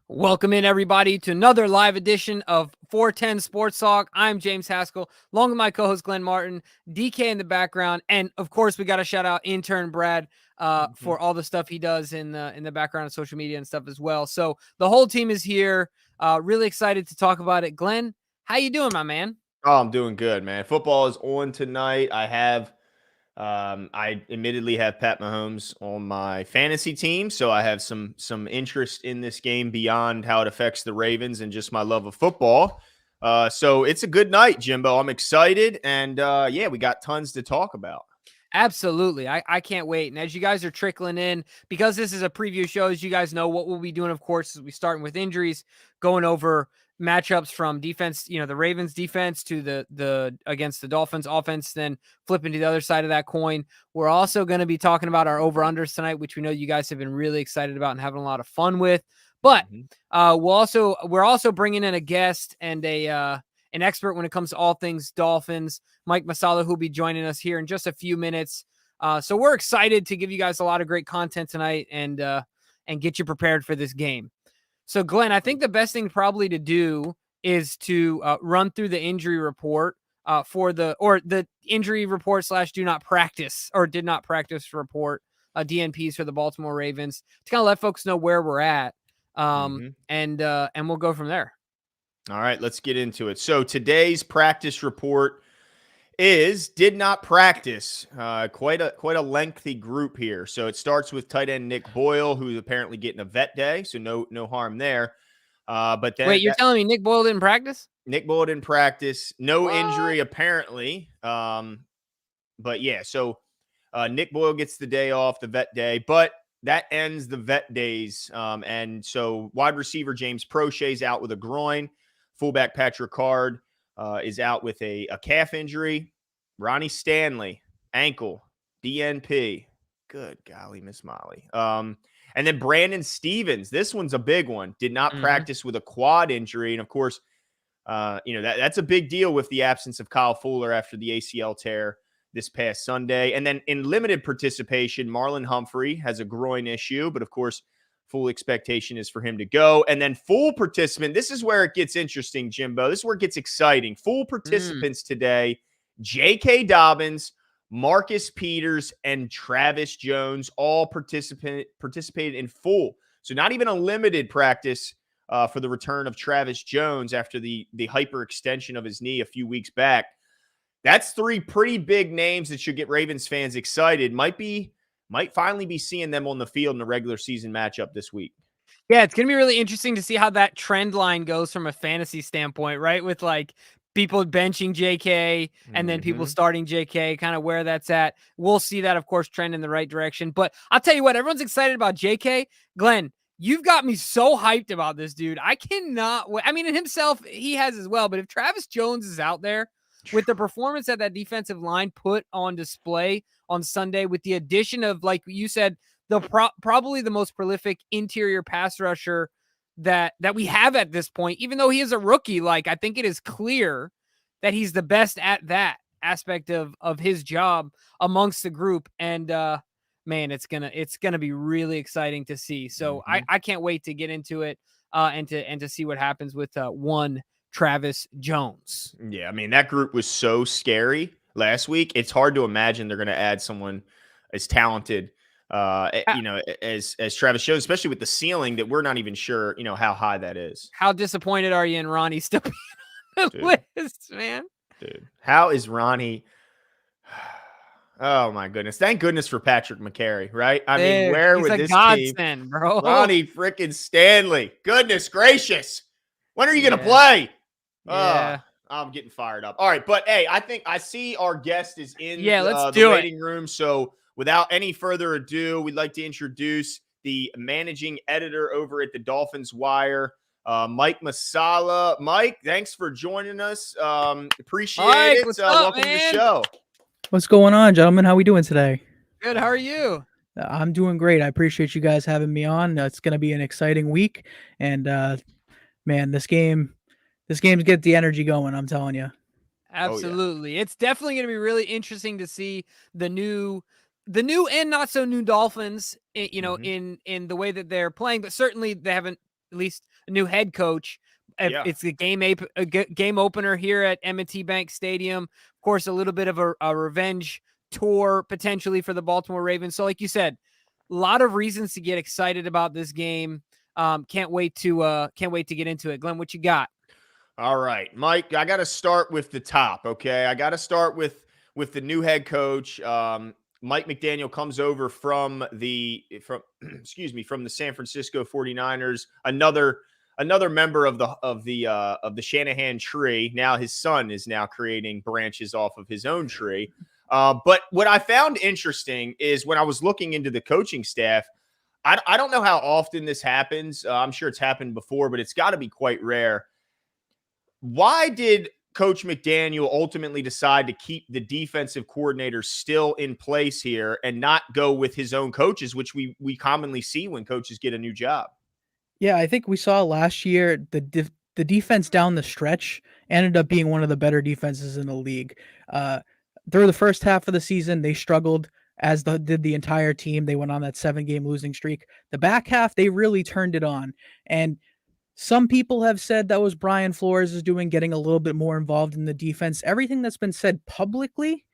Welcome in, everybody, to another live edition of 410 Sports Talk. I'm James Haskell, along with my co-host Glenn Martin, DK in the background, and of course, we got to shout out intern Brad for all the stuff he does in the background of social media and stuff as well. So the whole team is here. Really excited to talk about it. Glenn, how you doing, my man? Oh, I'm doing good, man. Football is on tonight. I admittedly have Pat Mahomes on my fantasy team, so I have some interest in this game beyond how it affects the Ravens and just my love of football. So it's a good night, Jimbo. I'm excited, and yeah, we got tons to talk about. Absolutely. I can't wait. And as you guys are trickling in, because this is a preview show, as you guys know, what we'll be doing, of course, is we starting with injuries, going over matchups from defense, the Ravens defense to the against the Dolphins offense, then flipping to the other side of that coin. We're also going to be talking about our over-unders tonight, which we know you guys have been really excited about and having a lot of fun with. But we're also bringing in a guest and an expert when it comes to all things Dolphins, Mike Masala, who'll be joining us here in just a few minutes. So we're excited to give you guys a lot of great content tonight and get you prepared for this game. So, Glenn, I think the best thing probably to do is to run through the injury report for the injury report / do not practice or did not practice report, DNPs for the Baltimore Ravens, to kind of let folks know where we're at, and we'll go from there. All right, let's get into it. So today's practice report did not practice. Quite a lengthy group here. So it starts with tight end Nick Boyle, who's apparently getting a vet day, so no harm there. But then wait, you're telling me Nick Boyle didn't practice? Nick Boyle didn't practice. No injury apparently. But yeah, so Nick Boyle gets the day off, the vet day, but that ends the vet days. And so wide receiver James Prochet's out with a groin. Fullback Patrick Card is out with a calf injury. Ronnie Stanley, ankle, DNP. Good golly, Miss Molly. And then Brandon Stevens, this one's a big one, did not practice with a quad injury. And of course, that's a big deal with the absence of Kyle Fuller after the ACL tear this past Sunday. And then in limited participation, Marlon Humphrey has a groin issue, but of course, full expectation is for him to go. And then full participant, this is where it gets interesting, Jimbo. This is where it gets exciting. Full participants today, J.K. Dobbins, Marcus Peters, and Travis Jones all participated in full. So not even a limited practice for the return of Travis Jones after the hyperextension of his knee a few weeks back. That's three pretty big names that should get Ravens fans excited. Might finally be seeing them on the field in a regular season matchup this week. Yeah, it's going to be really interesting to see how that trend line goes from a fantasy standpoint, right? With like people benching JK and then people starting JK, kind of where that's at. We'll see that, of course, trend in the right direction. But I'll tell you what, everyone's excited about JK. Glenn, you've got me so hyped about this dude. I cannot wait. I mean, in himself, he has as well. But if Travis Jones is out there with the performance that defensive line put on display on Sunday, with the addition of, like you said, probably the most prolific interior pass rusher that we have at this point, even though he is a rookie, like I think it is clear that he's the best at that aspect of his job amongst the group. And man, it's gonna be really exciting to see. So I can't wait to get into it and to see what happens with one Travis Jones. Yeah, I mean, that group was so scary last week. It's hard to imagine they're going to add someone as talented, as Travis Jones, especially with the ceiling that we're not even sure, how high that is. How disappointed are you in Ronnie still being on the list, man? Dude, how is Ronnie? Oh my goodness! Thank goodness for Patrick McCary, right? I mean, where would this godsend, bro? Ronnie freaking Stanley. Goodness gracious! When are you going to play? Yeah. I'm getting fired up. All right, but hey, I think I see our guest is in let's the waiting room. So without any further ado, we'd like to introduce the managing editor over at the Dolphins Wire, Mike Masala. Mike, thanks for joining us. Appreciate it. What's up, welcome man? to the show. What's going on, gentlemen? How we doing today? Good. How are you? I'm doing great. I appreciate you guys having me on. It's going to be an exciting week, and man, this game's get the energy going. I'm telling you. Absolutely. It's definitely going to be really interesting to see the new and not so new Dolphins, in the way that they're playing, but certainly they haven't at least a new head coach. It's a game opener here at M&T Bank Stadium. Of course, a little bit of a revenge tour potentially for the Baltimore Ravens. So like you said, a lot of reasons to get excited about this game. Can't wait to get into it. Glenn, what you got? All right, Mike, I got to start with the top. Okay. I got to start with the new head coach. Mike McDaniel comes over from excuse me, from the San Francisco 49ers, another member of the Shanahan tree. Now his son is now creating branches off of his own tree. But what I found interesting is when I was looking into the coaching staff, I don't know how often this happens. I'm sure it's happened before, but it's got to be quite rare. Why did Coach McDaniel ultimately decide to keep the defensive coordinator still in place here and not go with his own coaches, which we commonly see when coaches get a new job? Yeah, I think we saw last year the defense down the stretch ended up being one of the better defenses in the league. Through the first half of the season, they struggled, as did the entire team. They went on that 7-game losing streak. The back half, they really turned it on. And some people have said that was Brian Flores is getting a little bit more involved in the defense. Everything that's been said publicly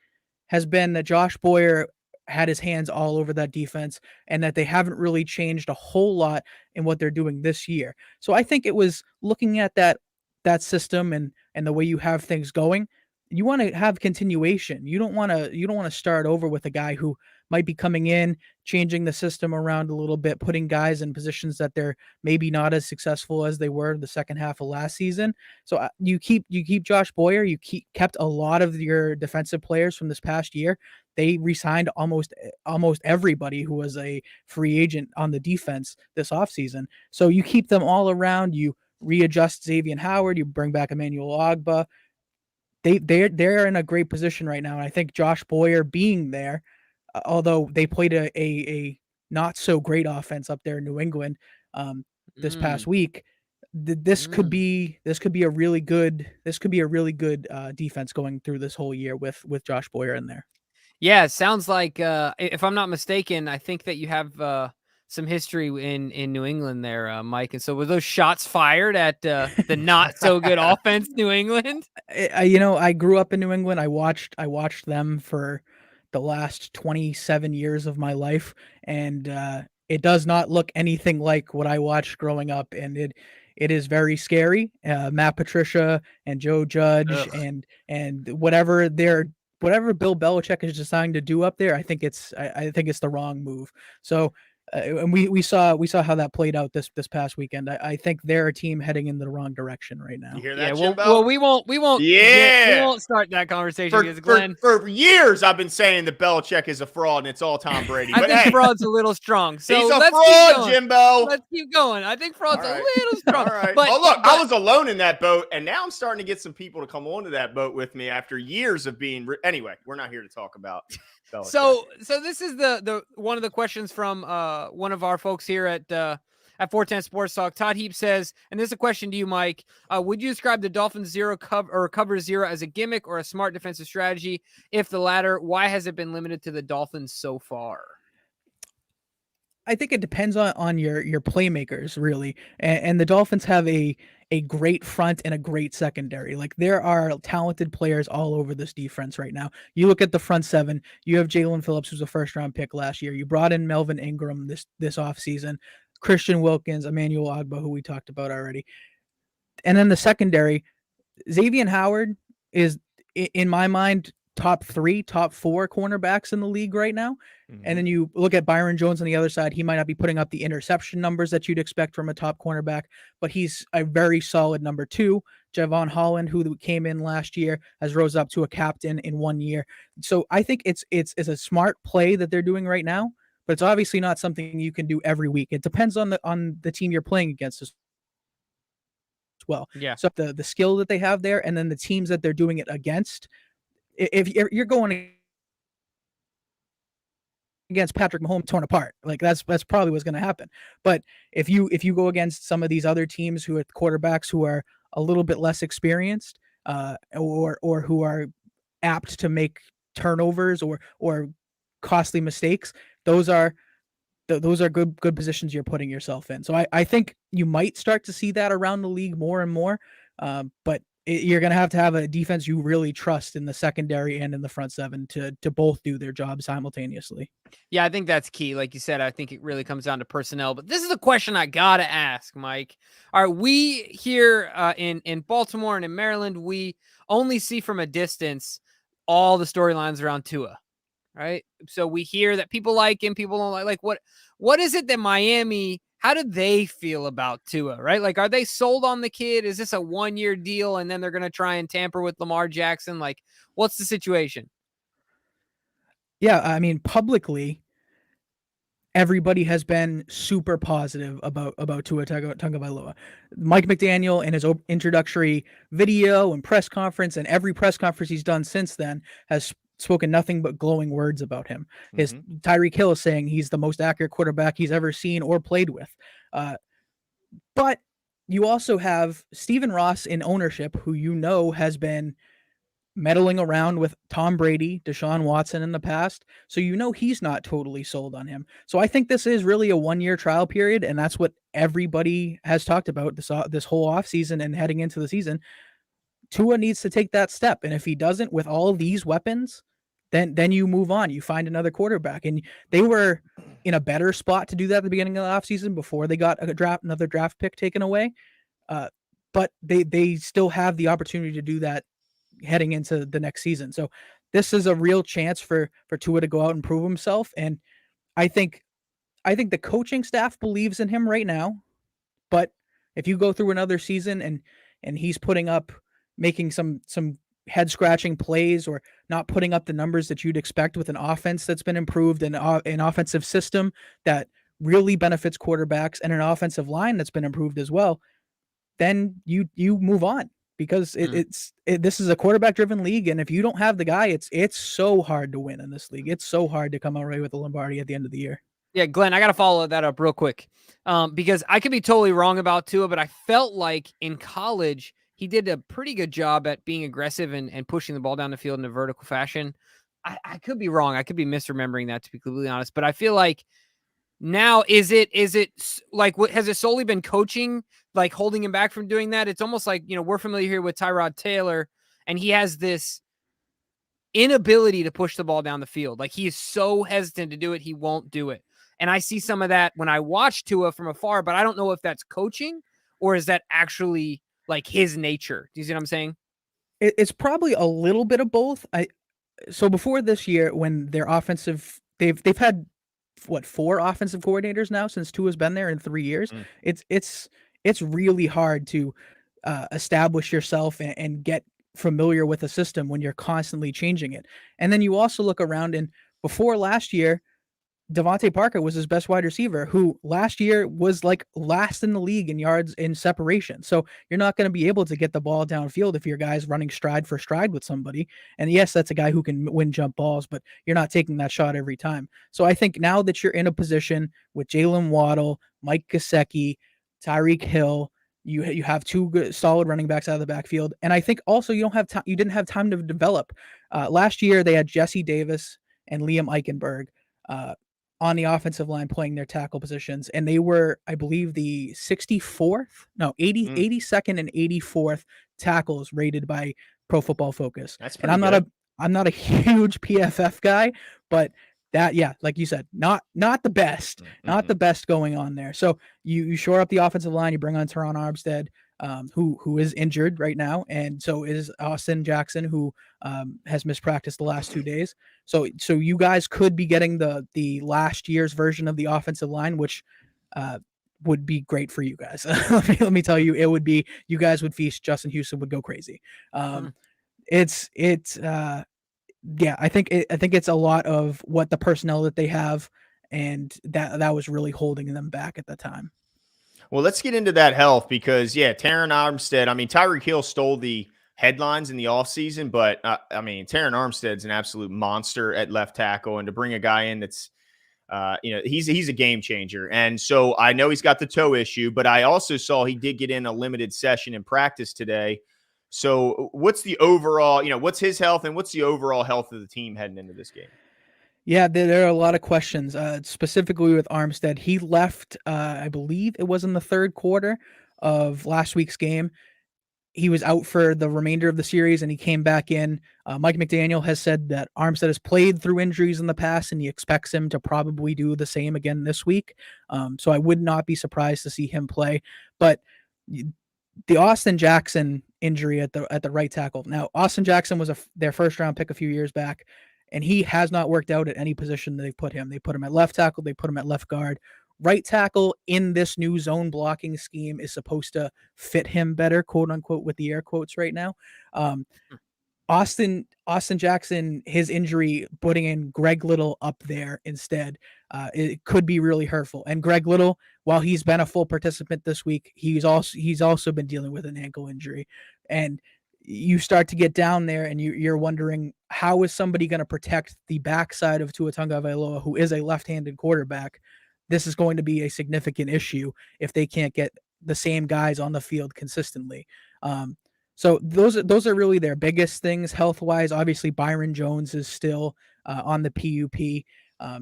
has been that Josh Boyer had his hands all over that defense and that they haven't really changed a whole lot in what they're doing this year. So I think it was looking at that system and the way you have things going. You want to have continuation. You don't want to start over with a guy who might be coming in, changing the system around a little bit, putting guys in positions that they're maybe not as successful as they were the second half of last season. So you keep Josh Boyer. You kept a lot of your defensive players from this past year. They re-signed almost everybody who was a free agent on the defense this offseason. So you keep them all around. You readjust Xavier Howard. You bring back Emmanuel Ogbah. They're in a great position right now. And I think Josh Boyer being there, although they played a not so great offense up there in New England this past week, this could be a really good defense going through this whole year with Josh Boyer in there. Yeah, it sounds like if I'm not mistaken, I think that you have some history in New England there, Mike. And so were those shots fired at the not so good offense, New England? I grew up in New England. I watched them for the last 27 years of my life, and it does not look anything like what I watched growing up, and it is very scary. Matt Patricia and Joe Judge and whatever Bill Belichick is deciding to do up there, I think it's the wrong move. So and we saw how that played out this past weekend. I think they're a team heading in the wrong direction right now. You hear that, Jimbo? Well, we won't. Yeah, we won't start that conversation because Glenn. For years, I've been saying that Belichick is a fraud and it's all Tom Brady. I think fraud's a little strong. So he's a let's fraud, Jimbo. Let's keep going. I think fraud's a little strong. All right. But, look, I was alone in that boat, and now I'm starting to get some people to come onto that boat with me after years of being. Anyway, we're not here to talk about Belichick. So this is the one of the questions from one of our folks here at 410 Sports Talk. Todd Heap says, and this is a question to you, Mike. Would you describe the Dolphins cover zero as a gimmick or a smart defensive strategy? If the latter, why has it been limited to the Dolphins so far? I think it depends on your playmakers, really. And the Dolphins have a great front and a great secondary. Like, there are talented players all over this defense right now. You look at the front seven, you have Jalen Phillips, who's a first-round pick last year. You brought in Melvin Ingram this offseason, Christian Wilkins, Emmanuel Ogbah, who we talked about already. And then the secondary, Xavier Howard is, in my mind, top 3, top 4 cornerbacks in the league right now. Mm-hmm. And then you look at Byron Jones on the other side. He might not be putting up the interception numbers that you'd expect from a top cornerback, but he's a very solid number 2. Javon Holland, who came in last year, has rose up to a captain in 1 year. So I think it's a smart play that they're doing right now, but it's obviously not something you can do every week. It depends on the team you're playing against as well. Yeah. So the skill that they have there, and then the teams that they're doing it against. If you're going against Patrick Mahomes torn apart, like that's probably what's going to happen. But if you go against some of these other teams who are quarterbacks who are a little bit less experienced, or who are apt to make turnovers or costly mistakes, those are those are good positions you're putting yourself in. So I think you might start to see that around the league more and more. But you're going to have a defense you really trust in the secondary and in the front seven to both do their job simultaneously. Yeah, I think that's key. Like you said, I think it really comes down to personnel. But this is a question I gotta ask, Mike. Are we here in Baltimore and in Maryland? We only see from a distance all the storylines around Tua, right? So we hear that people like him, people don't like. Like what is it that Miami? How do they feel about Tua? Right? Like, are they sold on the kid? Is this a 1-year deal and then they're gonna try and tamper with Lamar Jackson? Like, what's the situation? Yeah, I mean, publicly, everybody has been super positive about Tua Tagovailoa. Mike McDaniel in his introductory video and press conference, and every press conference he's done since then, has spoken nothing but glowing words about him. His Tyreek Hill is saying he's the most accurate quarterback he's ever seen or played with. But you also have Stephen Ross in ownership, who has been meddling around with Tom Brady, Deshaun Watson in the past. So he's not totally sold on him. So I think this is really a 1-year trial period, and that's what everybody has talked about this whole offseason and heading into the season. Tua needs to take that step, and if he doesn't with all of these weapons, then you move on. You find another quarterback, and they were in a better spot to do that at the beginning of the offseason before they got another draft pick taken away. But they still have the opportunity to do that heading into the next season. So this is a real chance for Tua to go out and prove himself. And I think the coaching staff believes in him right now, but if you go through another season and he's making some head scratching plays or not putting up the numbers that you'd expect with an offense that's been improved and an offensive system that really benefits quarterbacks and an offensive line that's been improved as well, then you move on. Because this is a quarterback-driven league, and if you don't have the guy, it's so hard to win in this league. It's so hard to come out right with the Lombardi at the end of the year. Yeah, Glenn, I got to follow that up real quick because I could be totally wrong about Tua, but I felt like in college he did a pretty good job at being aggressive and pushing the ball down the field in a vertical fashion. I could be wrong. I could be misremembering that, to be completely honest, but I feel like now, is it like, what has it solely been coaching, like holding him back from doing that? It's almost like, we're familiar here with Tyrod Taylor, and he has this inability to push the ball down the field. Like, he is so hesitant to do it, he won't do it. And I see some of that when I watch Tua from afar, but I don't know if that's coaching or is that actually like his nature. Do you see what I'm saying? It's probably a little bit of both. So before this year, when their offensive, they've had 4 offensive coordinators now since Tua's been there in 3 years. It's really hard to establish yourself and get familiar with a system when you're constantly changing it. And then you also look around, and before last year, Devontae Parker was his best wide receiver, who last year was like last in the league in yards in separation. So you're not going to be able to get the ball downfield if your guy's running stride for stride with somebody. And yes, that's a guy who can win jump balls, but you're not taking that shot every time. So I think now that you're in a position with Jalen Waddle, Mike Gesicki, Tyreek Hill, you have 2 good, solid running backs out of the backfield. And I think also you didn't have time to develop. Last year they had Jesse Davis and Liam Eichenberg on the offensive line playing their tackle positions. And they were, I believe, the 82nd and 84th tackles rated by Pro Football Focus. That's and I'm not a huge PFF guy, but that, yeah, like you said, not the best, not the best going on there. So you shore up the offensive line, you bring on Teron Armstead, who is injured right now, and so is Austin Jackson, who has missed practice the last 2 days. So you guys could be getting the last year's version of the offensive line, which would be great for you guys. let me tell you, it would be, you guys would feast. Justin Houston would go crazy. Yeah, I think it's a lot of what the personnel that they have, and that was really holding them back at the time. Well, let's get into that health because, Teron Armstead, I mean, Tyreek Hill stole the headlines in the offseason, but, Teron Armstead's an absolute monster at left tackle, and to bring a guy in that's, he's a game changer. And so I know he's got the toe issue, but I also saw he did get in a limited session in practice today. So what's the overall, what's his health and what's the overall health of the team heading into this game? Yeah, there are a lot of questions, specifically with Armstead. He left, I believe it was in the third quarter of last week's game. He was out for the remainder of the series, and he came back in. Mike McDaniel has said that Armstead has played through injuries in the past, and he expects him to probably do the same again this week. So I would not be surprised to see him play. But the Austin Jackson injury at the right tackle. Now, Austin Jackson was their first round pick a few years back, and he has not worked out at any position they've put him. They put him at left tackle, they put him at left guard. Right tackle in this new zone blocking scheme is supposed to fit him better, quote unquote, with the air quotes right now. Austin Jackson, his injury, putting in Greg Little up there instead, it could be really hurtful. And Greg Little, while he's been a full participant this week, he's also been dealing with an ankle injury. And you start to get down there, and you're wondering, how is somebody going to protect the backside of Tua Tagovailoa, who is a left-handed quarterback? This is going to be a significant issue if they can't get the same guys on the field consistently. So those are really their biggest things health-wise. Obviously, Byron Jones is still on the PUP,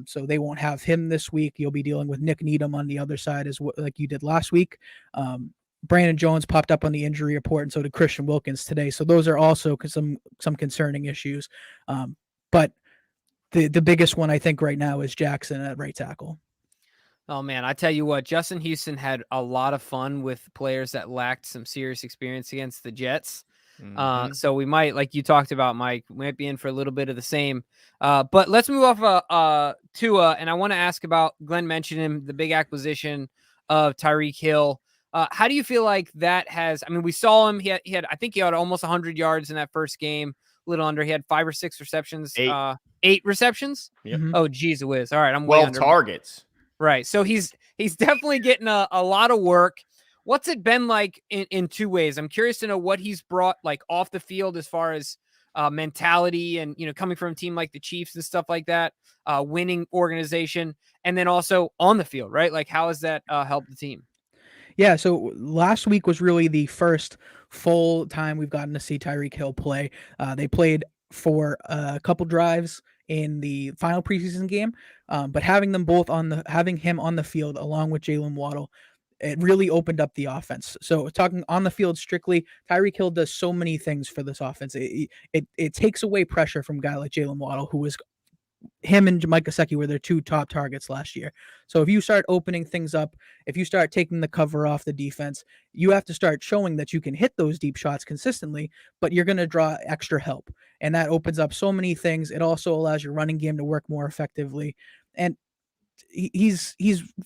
so they won't have him this week. You'll be dealing with Nick Needham on the other side like you did last week. Brandon Jones popped up on the injury report, and so did Christian Wilkins today. So those are also some concerning issues. But the biggest one I think right now is Jackson at right tackle. Oh, man, I tell you what, Justin Houston had a lot of fun with players that lacked some serious experience against the Jets. So we might, like you talked about, Mike, we might be in for a little bit of the same. But let's move off Tua, and I want to ask about, Glenn mentioned him, the big acquisition of Tyreek Hill. How do you feel like that has, I mean, we saw him, I think he had almost 100 yards in that first game, a little under. He had 5 or 6 receptions. 8 receptions? Yep. Oh, geez whiz. All right, I'm 12 way under. targets. Right. So he's definitely getting a lot of work. What's it been like in two ways? I'm curious to know what he's brought like off the field as far as mentality and, coming from a team like the Chiefs and stuff like that, winning organization, and then also on the field, right? Like, how has that helped the team? Yeah, so last week was really the first full time we've gotten to see Tyreek Hill play. They played for a couple drives in the final preseason game, but having him on the field along with Jalen Waddle, it really opened up the offense. So talking on the field strictly, Tyreek Hill does so many things for this offense. It takes away pressure from a guy like Jalen Waddle, who was him and Mike Gesicki were their 2 top targets last year. So if you start opening things up, if you start taking the cover off the defense, you have to start showing that you can hit those deep shots consistently, but you're going to draw extra help. And that opens up so many things. It also allows your running game to work more effectively. And he's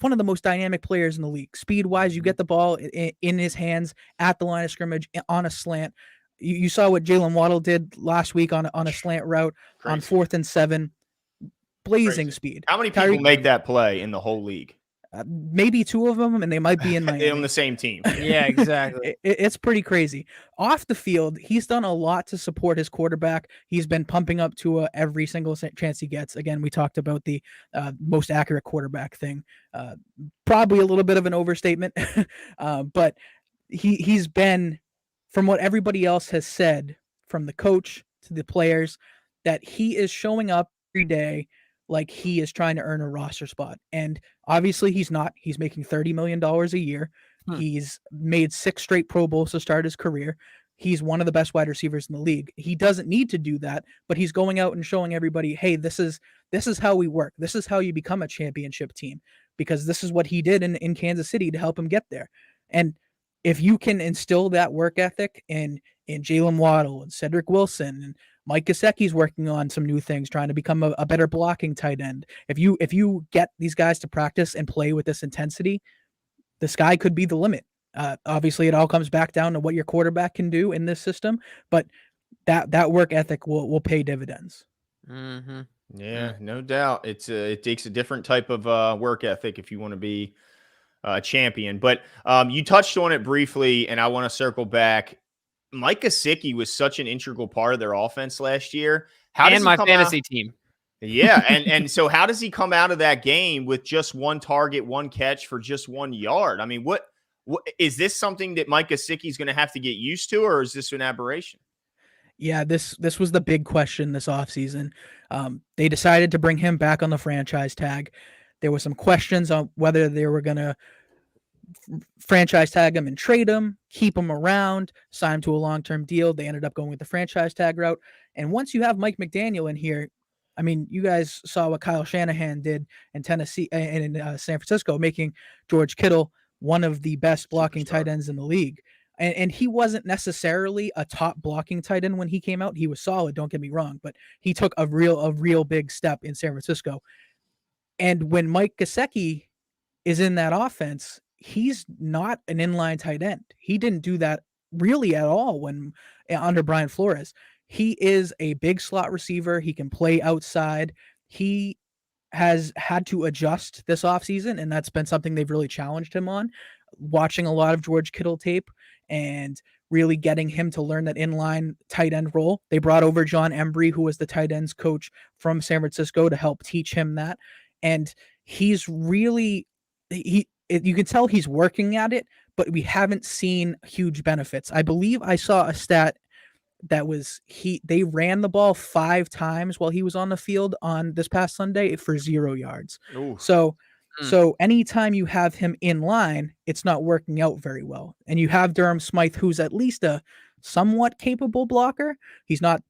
one of the most dynamic players in the league. Speed-wise, you get the ball in his hands at the line of scrimmage on a slant. You saw what Jalen Waddle did last week on a slant route. Crazy. On 4th and 7. Blazing Crazy. Speed. How many people make that play in the whole league? Maybe 2 of them, and they might be in Miami. On the same team. Yeah, exactly. It's pretty crazy. Off the field, he's done a lot to support his quarterback. He's been pumping up Tua every single chance he gets. Again, we talked about the most accurate quarterback thing. Probably a little bit of an overstatement, but he's been, from what everybody else has said, from the coach to the players, that he is showing up every day like he is trying to earn a roster spot. And obviously he's not. He's making $30 million a year. He's made 6 straight Pro Bowls to start his career. He's one of the best wide receivers in the league. He doesn't need to do that, but he's going out and showing everybody, hey, this is how we work. This is how you become a championship team, because this is what he did in Kansas City to help him get there. And if you can instill that work ethic in Jalen Waddle and Cedric Wilson, and Mike Gesicki's working on some new things, trying to become a better blocking tight end. If you get these guys to practice and play with this intensity, the sky could be the limit. Obviously, it all comes back down to what your quarterback can do in this system, but that work ethic will pay dividends. Mm-hmm. Yeah, no doubt. It takes a different type of work ethic if you want to be a champion. But you touched on it briefly, and I want to circle back. Mike Gesicki was such an integral part of their offense last year. And my fantasy team. Yeah, and so how does he come out of that game with just 1 target, 1 catch for just 1 yard? I mean, what is this something that Mike Gesicki is going to have to get used to, or is this an aberration? Yeah, this was the big question this offseason. They decided to bring him back on the franchise tag. There was some questions on whether they were going to franchise tag him and trade him, keep him around, sign him to a long-term deal. They ended up going with the franchise tag route. And once you have Mike McDaniel in here, I mean, you guys saw what Kyle Shanahan did in Tennessee and in San Francisco, making George Kittle one of the best blocking tight ends in the league. And he wasn't necessarily a top blocking tight end when he came out. He was solid, don't get me wrong, but he took a real big step in San Francisco. And when Mike Gesicki is in that offense, he's not an inline tight end. He didn't do that really at all when under Brian Flores. He is a big slot receiver. He can play outside. He has had to adjust this offseason, and that's been something they've really challenged him on, watching a lot of George Kittle tape and really getting him to learn that inline tight end role. They brought over John Embry, who was the tight ends coach from San Francisco, to help teach him that. And he's really you can tell he's working at it, but we haven't seen huge benefits. I believe I saw a stat that was they ran the ball 5 times while he was on the field on this past Sunday for 0 yards. Ooh. So anytime you have him in line, it's not working out very well. And you have Durham Smythe, who's at least a somewhat capable blocker. He's not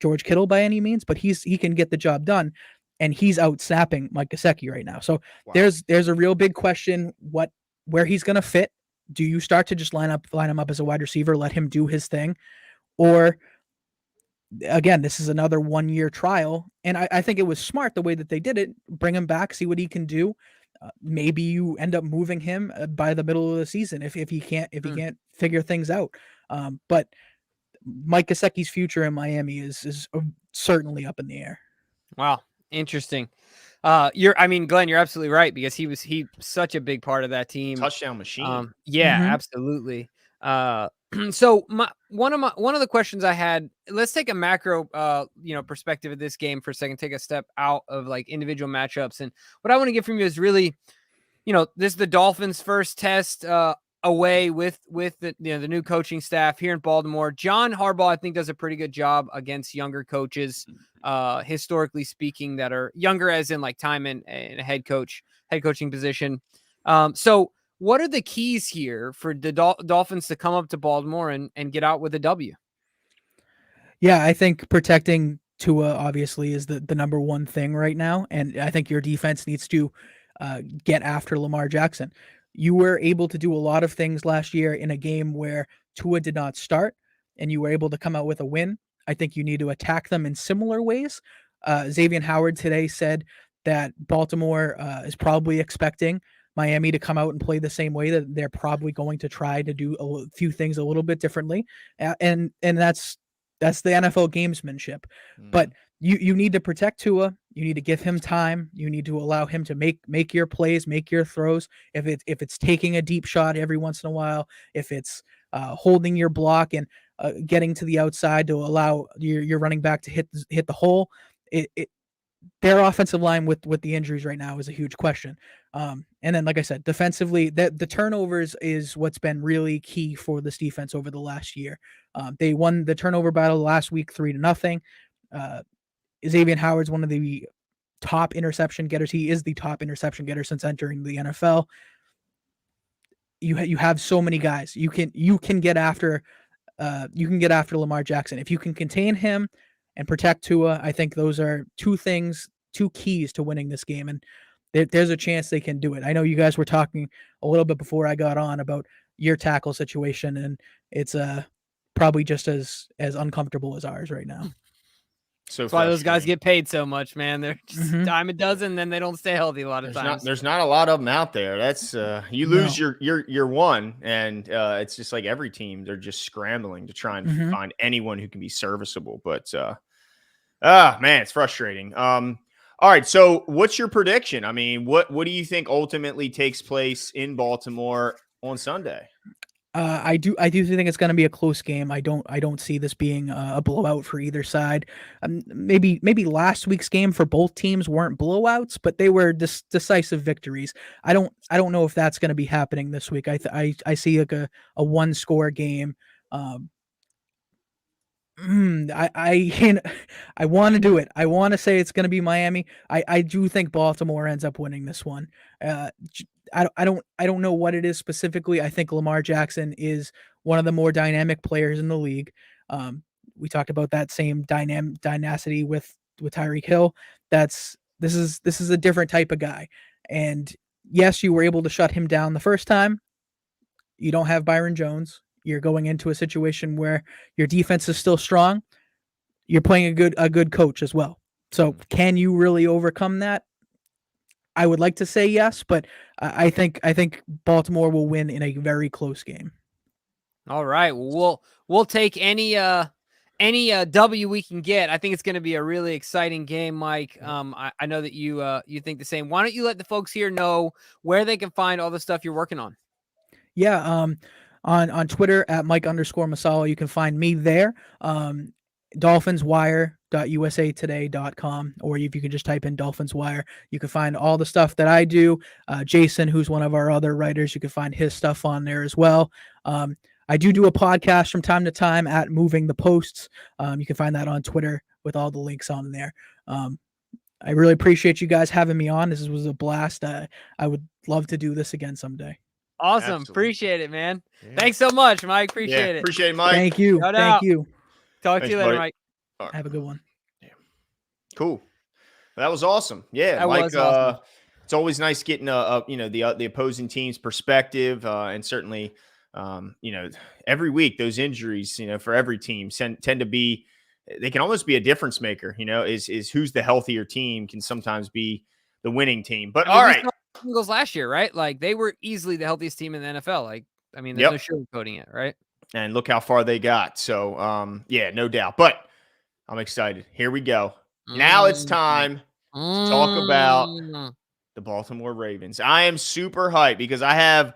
George Kittle by any means, but he can get the job done. And he's out snapping Mike Gesicki right now. So wow. There's a real big question where he's going to fit. Do you start to just line him up as a wide receiver, let him do his thing? Or again, this is another 1-year trial. And I think it was smart the way that they did it. Bring him back, see what he can do. Maybe you end up moving him by the middle of the season if he can't figure things out. But Mike Gesicki's future in Miami is certainly up in the air. Wow. Interesting. Glenn, you're absolutely right, because he such a big part of that team. Touchdown machine. Absolutely. So one of the questions I had, let's take a macro perspective of this game for a second, take a step out of like individual matchups. And what I want to get from you is really, this is the Dolphins' first test away with the new coaching staff here in Baltimore. John Harbaugh, I think, does a pretty good job against younger coaches, historically speaking, that are younger as in like time in a head coaching position. So what are the keys here for the Dolphins to come up to Baltimore and get out with a W? Yeah, I think protecting Tua obviously is the number one thing right now. And I think your defense needs to get after Lamar Jackson. You were able to do a lot of things last year in a game where Tua did not start, and you were able to come out with a win. I think you need to attack them in similar ways. Xavier Howard today said that Baltimore is probably expecting Miami to come out and play the same way, that they're probably going to try to do a few things a little bit differently. And that's the NFL gamesmanship. But you need to protect Tua. You need to give him time. You need to allow him to make your plays, make your throws. If it's taking a deep shot every once in a while, if it's holding your block and getting to the outside to allow your running back to hit the hole, their offensive line with the injuries right now is a huge question. And then, like I said, defensively, the turnovers is what's been really key for this defense over the last year. They won the turnover battle last week 3-0. Xavier Howard's one of the top interception getters. He is the top interception getter since entering the NFL. You have so many guys. You can get after Lamar Jackson. If you can contain him and protect Tua, I think those are two keys to winning this game. And there's a chance they can do it. I know you guys were talking a little bit before I got on about your tackle situation, and it's probably just as uncomfortable as ours right now. So that's why those guys get paid so much, man. They're just dime a dozen, then they don't stay healthy a lot of times. There's not a lot of them out there. That's you lose your one, and it's just like every team, they're just scrambling to try and find anyone who can be serviceable. But man, it's frustrating. All right, so what's your prediction? I mean, what do you think ultimately takes place in Baltimore on Sunday? I do think it's going to be a close game. I don't see this being a blowout for either side. Maybe last week's game for both teams weren't blowouts, but they were decisive victories. I don't know if that's going to be happening this week. I see like a 1-score game. I want to do it. I want to say it's going to be Miami. I do think Baltimore ends up winning this one. I don't know what it is specifically. I think Lamar Jackson is one of the more dynamic players in the league. We talked about that same dynasty with Tyreek Hill. This is a different type of guy. And yes, you were able to shut him down the first time. You don't have Byron Jones. You're going into a situation where your defense is still strong. You're playing a good coach as well. So can you really overcome that? I would like to say yes, but I think Baltimore will win in a very close game. All right. Well, we'll take any W we can get. I think it's going to be a really exciting game, Mike. I know that you think the same. Why don't you let the folks here know where they can find all the stuff you're working on? Yeah. On Twitter at Mike_Masala, you can find me there. DolphinsWire.usatoday.com, or if you can just type in Dolphins Wire, you can find all the stuff that I do. Jason, who's one of our other writers, you can find his stuff on there as well. I do a podcast from time to time at Moving the Posts. You can find that on Twitter with all the links on there. I really appreciate you guys having me on. This was a blast. I would love to do this again someday. Awesome. Absolutely. Appreciate it, man. Yeah. Thanks so much, Mike. Appreciate it. Appreciate it, Mike. Thank you. Shout Thank out. you. Talk Thanks, to you later, buddy. Mike. Right. Have a good one. Cool. That was awesome. Yeah, That Mike. was awesome. It's always nice getting the opposing team's perspective, and certainly, every week those injuries, for every team tend to be, they can almost be a difference maker. Is who's the healthier team can sometimes be the winning team. But all right, Eagles last year, right? Like they were easily the healthiest team in the NFL. Like, I mean, there's no sugarcoating it, right? And look how far they got. So, no doubt. But I'm excited. Here we go. Now it's time to talk about the Baltimore Ravens. I am super hyped because I've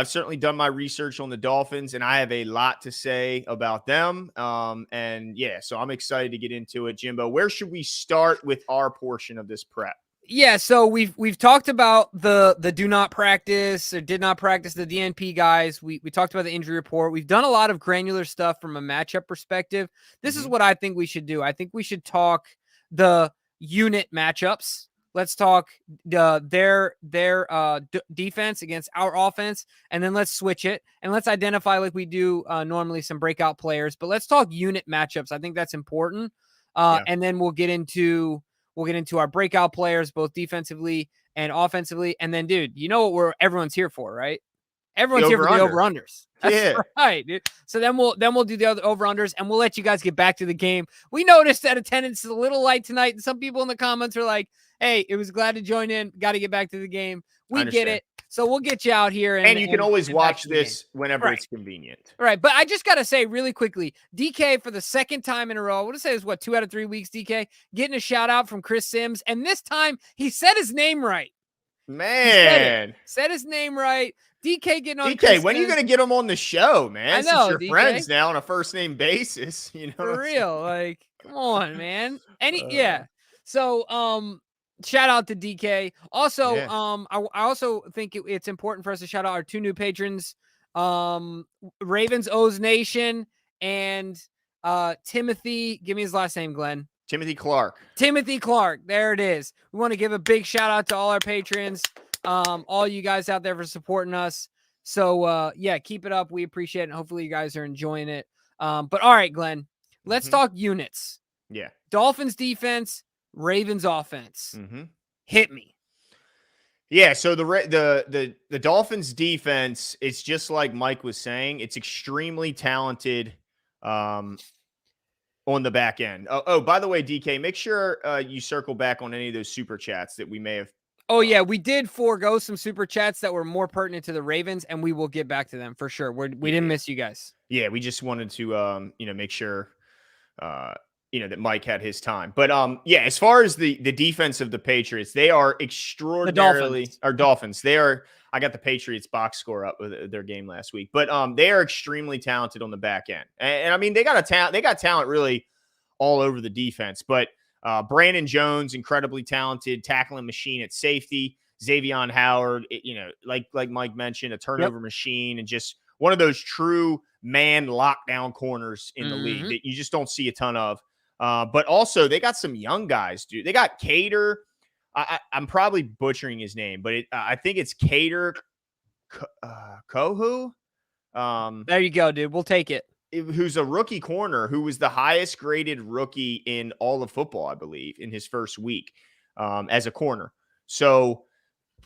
certainly done my research on the Dolphins, and I have a lot to say about them. So I'm excited to get into it. Jimbo, where should we start with our portion of this prep? Yeah, so we've talked about the do not practice or did not practice, the DNP guys. We talked about the injury report. We've done a lot of granular stuff from a matchup perspective. This is what I think we should do. I think we should talk the unit matchups. Let's talk their defense against our offense, and then let's switch it and let's identify, like we do normally, some breakout players. But let's talk unit matchups. I think that's important. And then we'll get into our breakout players, both defensively and offensively. And then, dude, you know what everyone's here for, right? Everyone's here for the over-unders. That's right, dude. So then we'll do the other over-unders, and we'll let you guys get back to the game. We noticed that attendance is a little light tonight, and some people in the comments are like, hey, it was glad to join in. Got to get back to the game. We get it. So we'll get you out here. And you can always watch this whenever it's convenient. Right. But I just got to say really quickly, DK for the second time in a row, I want to say it's 2 out of 3 weeks, DK, getting a shout out from Chris Sims. And this time he said his name right. Man. Said his name right. DK getting on DK, Chris when are you going to get him on the show, man? I know, since you're DK. Friends now on a first name basis. For real. Like, come on, man. So, shout out to DK. Also, I also think it's important for us to shout out our 2 new patrons, Ravens O's Nation and Timothy. Give me his last name, Glenn. Timothy Clark. There it is. We want to give a big shout out to all our patrons, all you guys out there for supporting us. So, keep it up. We appreciate it. And hopefully you guys are enjoying it. But all right, Glenn, let's talk units. Yeah. Dolphins defense, Ravens offense. Hit me. Yeah, so the Dolphins defense, it's just like Mike was saying, it's extremely talented on the back end. Oh, by the way, DK, make sure you circle back on any of those super chats that we may have. Oh, yeah, we did forego some super chats that were more pertinent to the Ravens, and we will get back to them for sure. We didn't miss you guys. Yeah, we just wanted to make sure that Mike had his time. But as far as the defense of the Patriots, they are extraordinarily Dolphins. They are. I got the Patriots box score up with their game last week, but they are extremely talented on the back end. And I mean, they got talent really all over the defense. But Brandon Jones, incredibly talented tackling machine at safety. Xavier Howard, like Mike mentioned, a turnover machine, and just one of those true man lockdown corners in the league Mhm. that you just don't see a ton of. But also they got some young guys, dude. They got Cater. I'm probably butchering his name, but I think it's Cater Kohu. There you go, dude. We'll take it. Who's a rookie corner who was the highest graded rookie in all of football, I believe, in his first week as a corner. So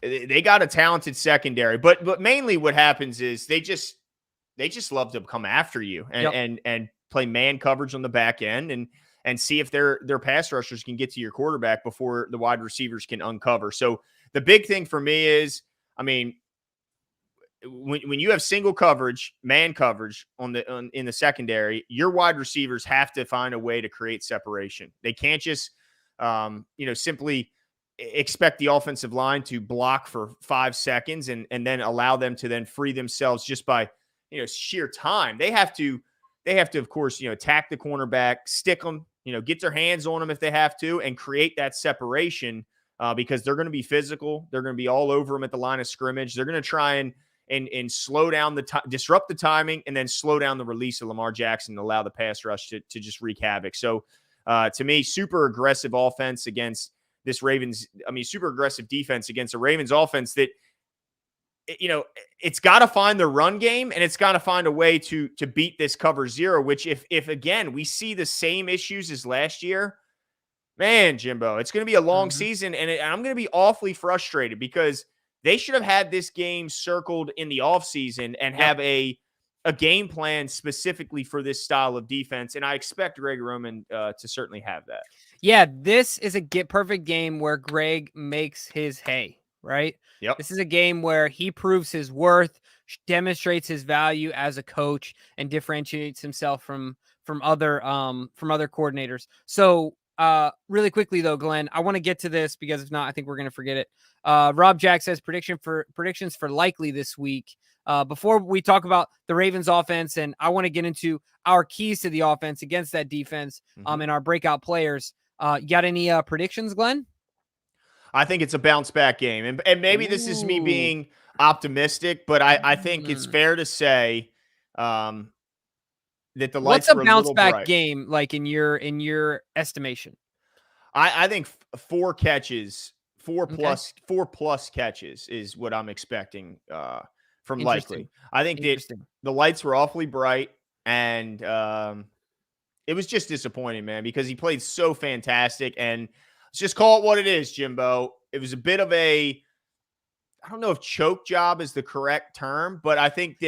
they got a talented secondary, but mainly what happens is they just love to come after you and play man coverage on the back end and see if their pass rushers can get to your quarterback before the wide receivers can uncover. So the big thing for me is, I mean, when you have single coverage, man coverage in the secondary, your wide receivers have to find a way to create separation. They can't just simply expect the offensive line to block for 5 seconds and then allow them to then free themselves just by sheer time. They have to of course attack the cornerback, stick them, get their hands on them if they have to, and create that separation because they're going to be physical. They're going to be all over them at the line of scrimmage. They're going to try and slow down disrupt the timing, and then slow down the release of Lamar Jackson and allow the pass rush to just wreak havoc. So to me, super aggressive offense against this super aggressive defense against a Ravens offense that, it's got to find the run game, and it's got to find a way to beat this cover zero, which if again, we see the same issues as last year, man, Jimbo, it's going to be a long season. And I'm going to be awfully frustrated because they should have had this game circled in the offseason and have a game plan specifically for this style of defense. And I expect Greg Roman to certainly have that. Yeah, this is a perfect game where Greg makes his hay, right? Yep. This is a game where he proves his worth, demonstrates his value as a coach, and differentiates himself from other coordinators. So really quickly though, Glenn, I want to get to this because if not, I think we're going to forget it. Rob Jack says predictions for likely this week. Before we talk about the Ravens offense, and I want to get into our keys to the offense against that defense, and our breakout players. You got any predictions, Glenn? I think it's a bounce back game. And maybe this is me being optimistic, but I think it's fair to say that the lights were a little bright. What's a bounce back game like in your estimation? I think 4 catches, 4+ catches is what I'm expecting from likely. I think that the lights were awfully bright, and it was just disappointing, man, because he played so fantastic. And let's just call it what it is, Jimbo. It was a bit of I don't know if choke job is the correct term, but I think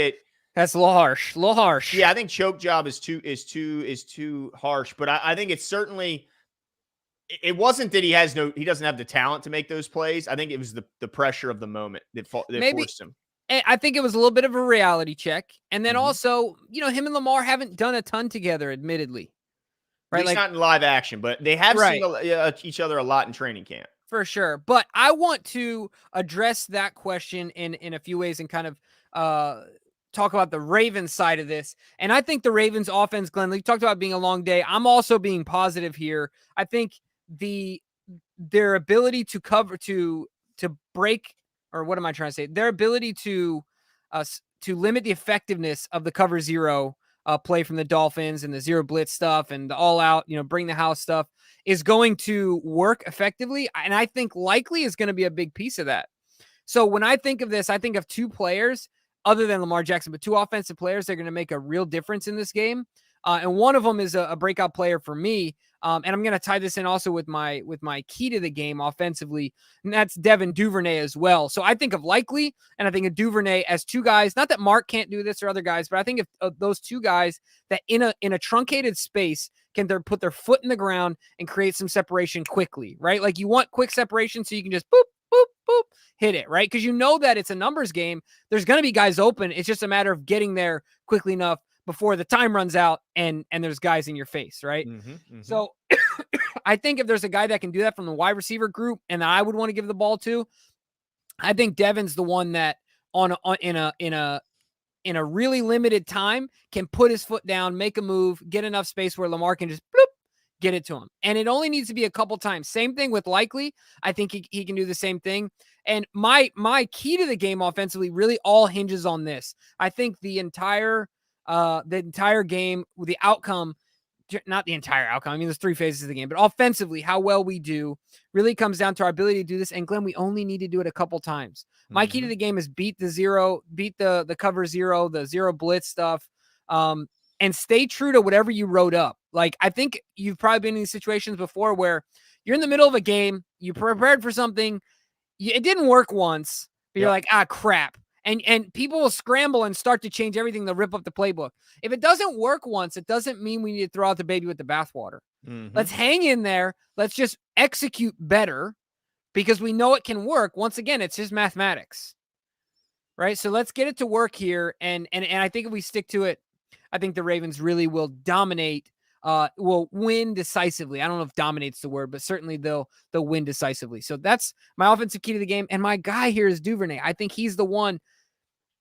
that's a little harsh. Yeah, I think choke job is too harsh, but I think it's certainly, it wasn't that he doesn't have the talent to make those plays. I think it was the pressure of the moment that forced him. I think it was a little bit of a reality check. And then also, him and Lamar haven't done a ton together, admittedly. Right? At least not in live action, but they have seen each other a lot in training camp. For sure. But I want to address that question in a few ways and kind of talk about the Ravens side of this. And I think the Ravens offense, Glenn, you talked about being a long day. I'm also being positive here. I think their ability to cover, to break, or what am I trying to say? Their ability to limit the effectiveness of the cover zero play from the Dolphins and the zero blitz stuff and the all out, bring the house stuff is going to work effectively. And I think likely is going to be a big piece of that. So when I think of this, I think of 2 players other than Lamar Jackson, but 2 offensive players that are going to make a real difference in this game. And one of them is a breakout player for me. And I'm going to tie this in also with my key to the game offensively, and that's Devin Duvernay as well. So I think of likely, and I think of Duvernay as 2 guys. Not that Mark can't do this or other guys, but I think of those 2 guys that in a truncated space can put their foot in the ground and create some separation quickly, right? Like you want quick separation so you can just boop, boop, boop, hit it, right? Because that it's a numbers game. There's going to be guys open. It's just a matter of getting there quickly enough before the time runs out and there's guys in your face, right? So I think if there's a guy that can do that from the wide receiver group and I would want to give the ball to, I think Devin's the one that in a really limited time can put his foot down, make a move, get enough space where Lamar can just bloop, get it to him. And it only needs to be a couple times. Same thing with likely. I think he can do the same thing. And my key to the game offensively really all hinges on this. I think the entire the entire game, the outcome, not the entire outcome. I mean, there's 3 phases of the game, but offensively, how well we do really comes down to our ability to do this. And Glenn, we only need to do it a couple times. My key to the game is beat the cover 0, the 0 blitz stuff, and stay true to whatever you wrote up. Like, I think you've probably been in these situations before where you're in the middle of a game, you prepared for something, it didn't work once, but you're like, crap. And people will scramble and start to change everything. They'll rip up the playbook. If it doesn't work once, it doesn't mean we need to throw out the baby with the bathwater. Let's hang in there. Let's just execute better because we know it can work. Once again, it's just mathematics, right? So let's get it to work here. And I think if we stick to it, I think the Ravens really will dominate, will win decisively. I don't know if dominate's the word, but certainly they'll win decisively. So that's my offensive key to the game. And my guy here is Duvernay. I think he's the one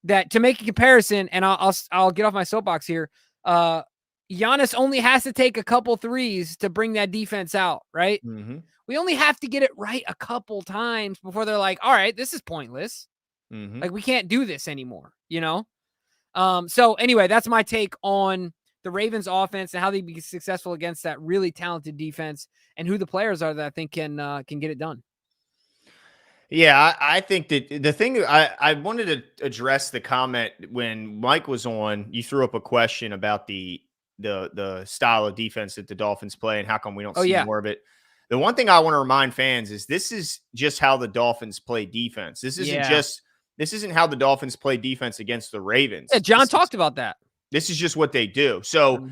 that, to make a comparison, and I'll get off my soapbox here. Giannis only has to take a couple threes to bring that defense out, right? We only have to get it right a couple times before they're like, all right, this is pointless. Like, we can't do this anymore, you know? So anyway, that's my take on the Ravens offense and how they be successful against that really talented defense and who the players are that I think can get it done. Yeah, I think that the thing I wanted to address the comment when Mike was on, you threw up a question about the style of defense that the Dolphins play and how come we don't see more of it. The one thing I want to remind fans is this is just how the Dolphins play defense. This isn't how the Dolphins play defense against the Ravens. Yeah, John talked about that. This is just what they do. So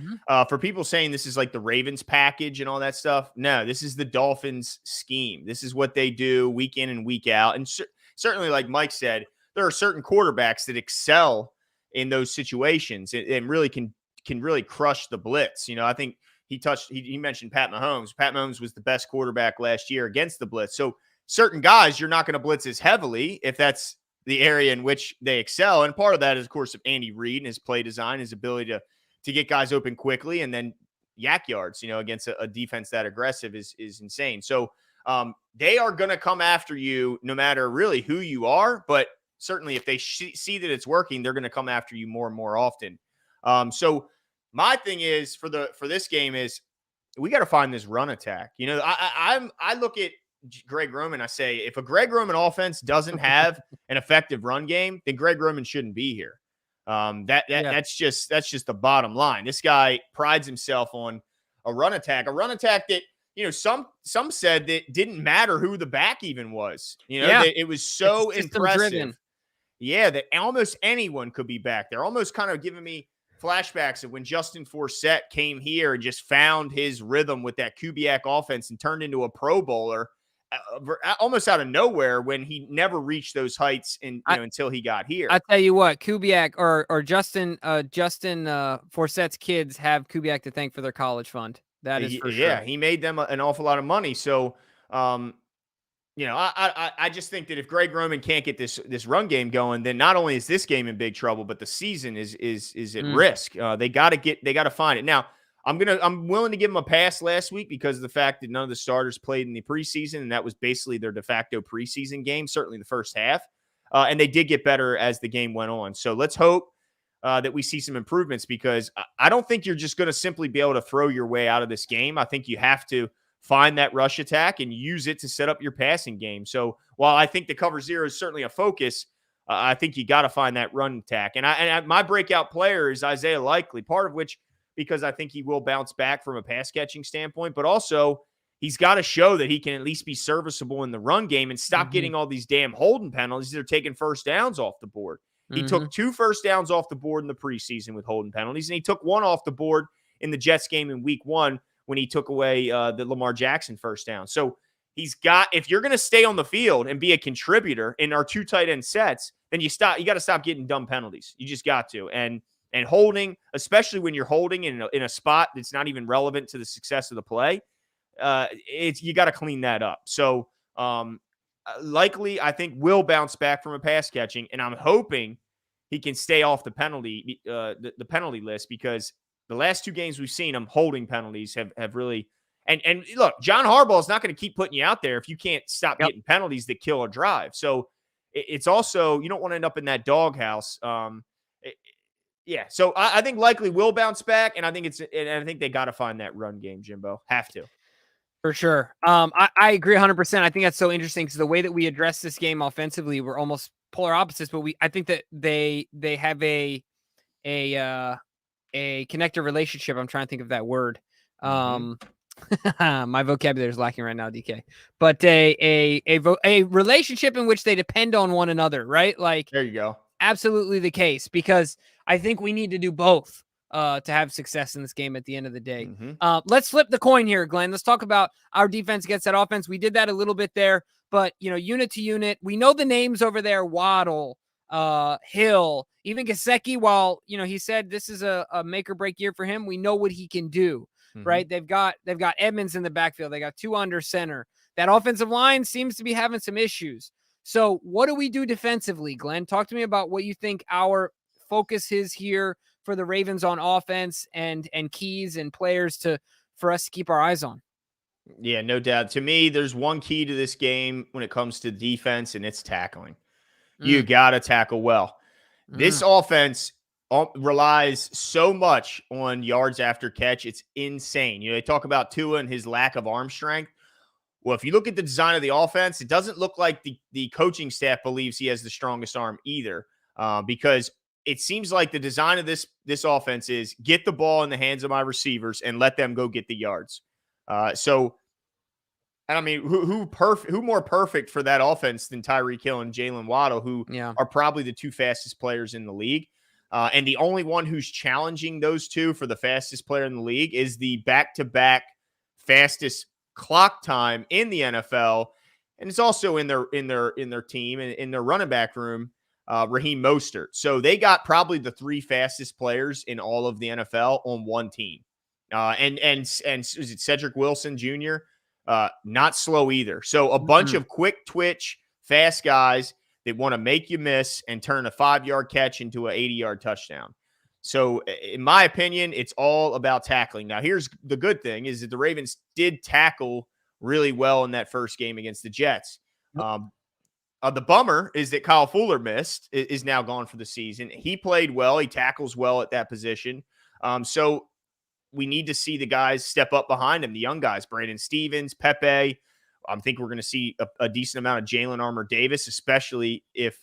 for people saying this is like the Ravens package and all that stuff, no, this is the Dolphins scheme. This is what they do week in and week out. And certainly, like Mike said, there are certain quarterbacks that excel in those situations and really can really crush the blitz. You know, I think he mentioned Pat Mahomes. Pat Mahomes was the best quarterback last year against the blitz. So certain guys, you're not going to blitz as heavily if that's the area in which they excel. And part of that is, of course, of Andy Reid and his play design, his ability to get guys open quickly and then yak yards, you know, against a defense that aggressive is insane. So they are going to come after you no matter really who you are. But certainly if they see that it's working, they're going to come after you more and more often. So my thing is for this game is we got to find this run attack. You know, I look at Greg Roman, I say, if a Greg Roman offense doesn't have an effective run game, then Greg Roman shouldn't be here. That's just the bottom line. This guy prides himself on a run attack that, you know, some said that didn't matter who the back even was. You know, that it was so impressive. Yeah, that almost anyone could be back there. Almost kind of giving me flashbacks of when Justin Forsett came here and just found his rhythm with that Kubiak offense and turned into a Pro Bowler. Almost out of nowhere when he never reached those heights until he got here. I tell you what, Kubiak or Justin Forsett's kids have Kubiak to thank for their college fund. That is for sure. Yeah, he made them an awful lot of money. So, you know, I just think that if Greg Roman can't get this run game going, then not only is this game in big trouble, but the season is at risk. They got to find it. Now, I'm willing to give them a pass last week because of the fact that none of the starters played in the preseason, and that was basically their de facto preseason game, certainly the first half. And they did get better as the game went on. So let's hope that we see some improvements because I don't think you're just going to simply be able to throw your way out of this game. I think you have to find that rush attack and use it to set up your passing game. So while I think the cover 0 is certainly a focus, I think you got to find that run attack. And my breakout player is Isaiah Likely, part of which because I think he will bounce back from a pass catching standpoint, but also he's got to show that he can at least be serviceable in the run game and stop getting all these damn holding penalties that are taking first downs off the board. He took 2 first downs off the board in the preseason with holding penalties, and he took 1 off the board in the Jets game in week 1 when he took away the Lamar Jackson first down. So if you're going to stay on the field and be a contributor in our 2 tight end sets, then you got to stop getting dumb penalties. You just got to. And holding, especially when you're holding in a spot that's not even relevant to the success of the play, you got to clean that up. So Likely, I think, will bounce back from a pass catching, and I'm hoping he can stay off the penalty list because the last 2 games we've seen him holding penalties have really. And look, John Harbaugh is not going to keep putting you out there if you can't stop getting penalties that kill a drive. So it's also, you don't want to end up in that doghouse. Yeah, so I think likely will bounce back, and I think they got to find that run game, Jimbo. Have to. For sure. I agree 100%. I think that's so interesting because the way that we address this game offensively, we're almost polar opposites, but I think that they have a connected relationship. I'm trying to think of that word. My vocabulary is lacking right now, DK. But a relationship in which they depend on one another, right? Like, there you go. Absolutely the case, because I think we need to do both to have success in this game at the end of the day. Let's flip the coin here, Glenn. Let's talk about our defense against that offense. We did that a little bit there, but unit to unit, we know the names over there: Waddle, Hill, even Gesicki. While he said this is a make or break year for him, we know what he can do. Right? They've got Edmonds in the backfield. They got two under center. That offensive line seems to be having some issues. So what do we do defensively, Glenn? Talk to me about what you think our focus is here for the Ravens on offense and keys and players for us to keep our eyes on. Yeah, no doubt. To me, there's one key to this game when it comes to defense, and it's tackling. You got to tackle well. This offense relies so much on yards after catch. It's insane. They talk about Tua and his lack of arm strength. Well, if you look at the design of the offense, it doesn't look like the coaching staff believes he has the strongest arm either, because it seems like the design of this offense is get the ball in the hands of my receivers and let them go get the yards. So, I mean, who more perfect for that offense than Tyreek Hill and Jalen Waddle, who are probably the two fastest players in the league. And the only one who's challenging those two for the fastest player in the league is the back-to-back fastest clock time in the NFL, and it's also in their team and in their running back room, Raheem Mostert. So they got probably the three fastest players in all of the NFL on one team. And is it Cedric Wilson Jr.? Not slow either. So a bunch of quick twitch, fast guys that want to make you miss and turn a 5-yard catch into an 80-yard touchdown. So in my opinion, it's all about tackling. Now, here's the good thing is that the Ravens did tackle really well in that first game against the Jets. The bummer is that Kyle Fuller is now gone for the season. He played well. He tackles well at that position. So we need to see the guys step up behind him, the young guys, Brandon Stevens, Pepe. I think we're going to see a decent amount of Jalen Armour-Davis, especially if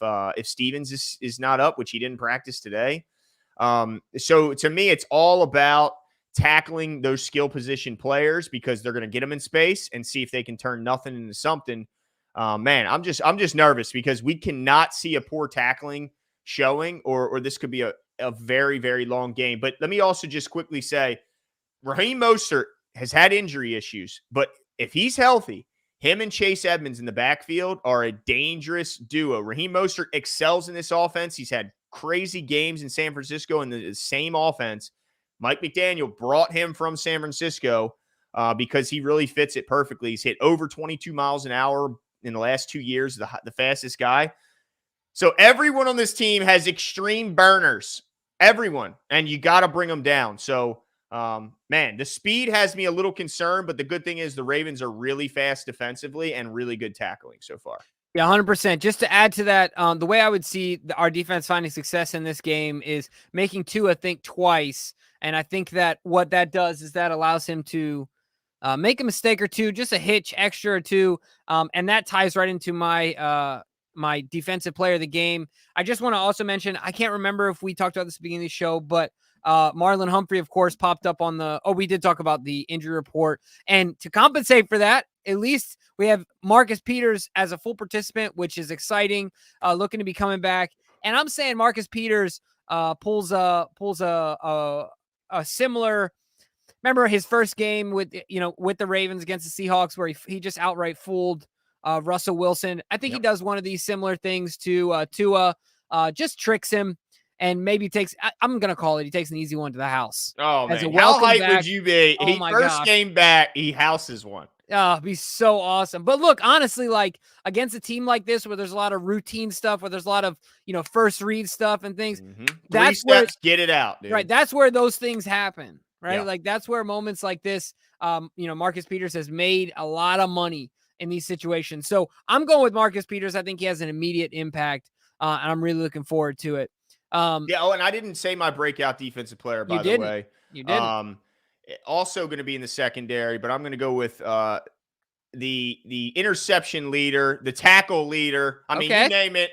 Stevens is not up, which he didn't practice today. So to me, it's all about tackling those skill position players because they're going to get them in space and see if they can turn nothing into something. Man, I'm just nervous because we cannot see a poor tackling showing, or this could be a very, very long game. But let me also just quickly say, Raheem Mostert has had injury issues, but if he's healthy, him and Chase Edmonds in the backfield are a dangerous duo. Raheem Mostert excels in this offense. He's had crazy games in San Francisco in the same offense. Mike McDaniel brought him from San Francisco because he really fits it perfectly. He's hit over 22 miles an hour in the last 2 years, the fastest guy. So everyone on this team has extreme burners. Everyone. And you got to bring them down. So, man, the speed has me a little concerned, but the good thing is the Ravens are really fast defensively and really good tackling so far. Yeah, 100%. Just to add to that, the way I would see our defense finding success in this game is making Tua think twice. And I think that what that does is that allows him to make a mistake or two, just a hitch extra or two. And that ties right into my my defensive player of the game. I just want to also mention, I can't remember if we talked about this at the beginning of the show, but Marlon Humphrey, of course, popped up on we did talk about the injury report. And to compensate for that, at least we have Marcus Peters as a full participant, which is exciting, looking to be coming back. And I'm saying Marcus Peters pulls a similar. Remember his first game with the Ravens against the Seahawks, where he just outright fooled Russell Wilson. I think he does one of these similar things to Tua, just tricks him. And maybe I'm going to call it, he takes an easy one to the house. Oh, man. How hyped would you be? First game back, he houses one. Oh, it'd be so awesome. But look, honestly, like against a team like this, where there's a lot of routine stuff, where there's a lot of, first read stuff and things. That's where, get it out, dude. Right. That's where those things happen, right? Yeah. Like that's where moments like this, Marcus Peters has made a lot of money in these situations. So I'm going with Marcus Peters. I think he has an immediate impact, and I'm really looking forward to it. Yeah. Oh, and I didn't say my breakout defensive player, by the way. You didn't. Also going to be in the secondary, but I'm going to go with the interception leader, the tackle leader. I mean, you Okay. name it.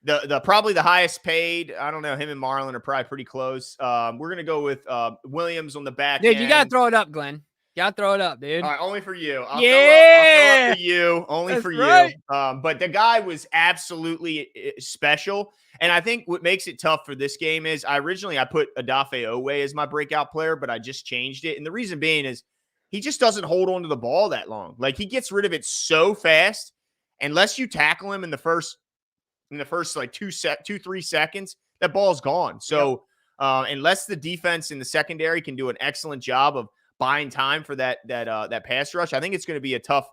The probably the highest paid. I don't know. Him and Marlon are probably pretty close. We're gonna go with Williams on the back Dude, end. you gotta throw it up, Glenn. You gotta throw it up, dude. All right, only for you. I'll throw up Yeah. for you. Only That's for right. you. But the guy was absolutely special. And I think what makes it tough for this game is I put Odafe Owe as my breakout player, but I just changed it. And the reason being is he just doesn't hold on to the ball that long. Like he gets rid of it so fast. Unless you tackle him in the first like 2-3 seconds, that ball's gone. So unless the defense in the secondary can do an excellent job of buying time for that pass rush, I think it's going to be a tough